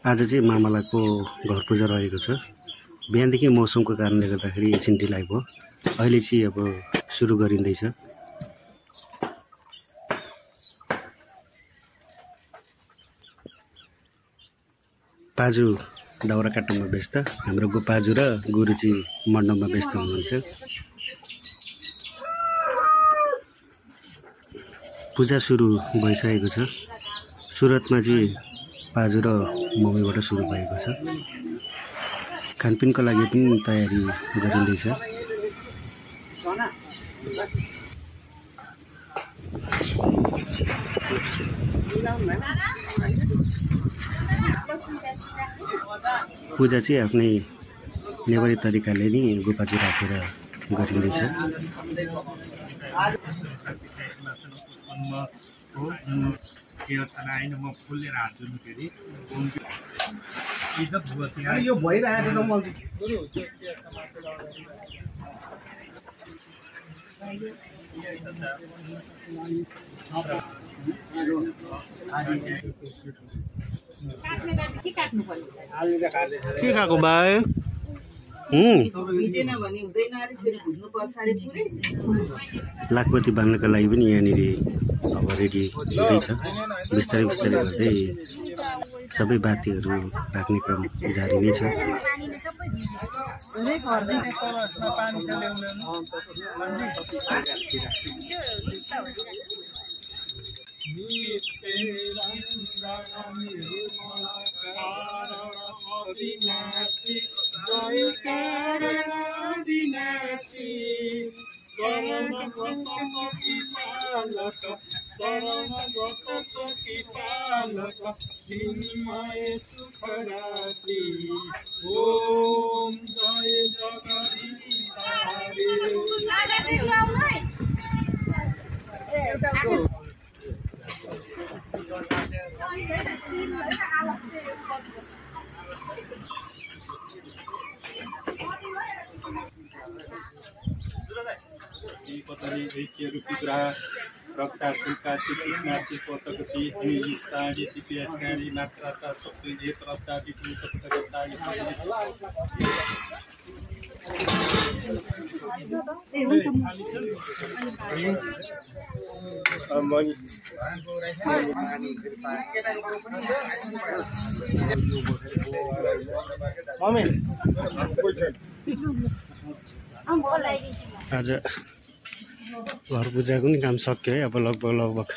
आज चाहिँ मामलाको घर पूजा रहेको छ। बिहानदेखि मौसमको कारणले गर्दाखेरि एकछिन ढिलाइ भयो। अहिले चाहिँ अब सुरु गरिँदैछ। पाजु दाउरा काट्नमा व्यस्त, हाम्रो पाजु र गुरु चाहिँ मण्डपमा व्यस्त हुनुहुन्छ। पूजा सुरु भइसकेको छ। सुरुवातमा चाहिँ पाजु र मम्मीबाट सुरु भएको छ। खानपिनको लागि पनि तयारी गरिँदैछ। पूजा चाहिँ आफ्नै नेवारी तरिकाले नै गोपाजु राखेर गरिँदैछ। के खाएको भाइ? लाखपति बाल्नको लागि पनि यहाँनिर अब रेडी हुँदैछ। बिस्तारै बिस्तारै गर्दै सबै बातीहरू राख्ने क्रम जारी नै छ। आज घर पूजाको नि काम सक्यो है। अब लगभग